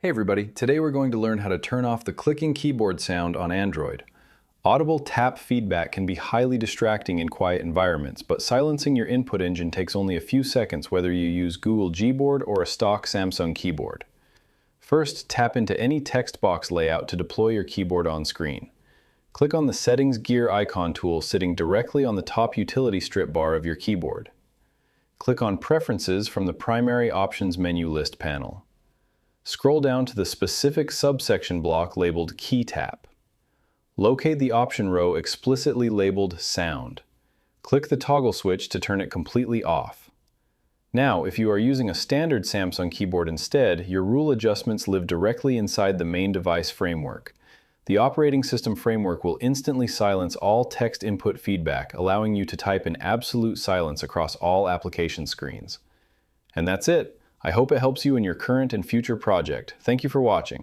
Hey everybody, today we're going to learn how to turn off the clicking keyboard sound on Android. Audible tap feedback can be highly distracting in quiet environments, but silencing your input engine takes only a few seconds whether you use Google Gboard or a stock Samsung keyboard. First, tap into any text box layout to deploy your keyboard on screen. Click on the Settings gear icon tool sitting directly on the top utility strip bar of your keyboard. Click on Preferences from the Primary Options menu list panel. Scroll down to the specific subsection block labeled Key Tap. Locate the option row explicitly labeled Sound. Click the toggle switch to turn it completely off. Now, if you are using a standard Samsung keyboard instead, your rule adjustments live directly inside the main device framework. The operating system framework will instantly silence all text input feedback, allowing you to type in absolute silence across all application screens. And that's it. I hope it helps you in your current and future project. Thank you for watching.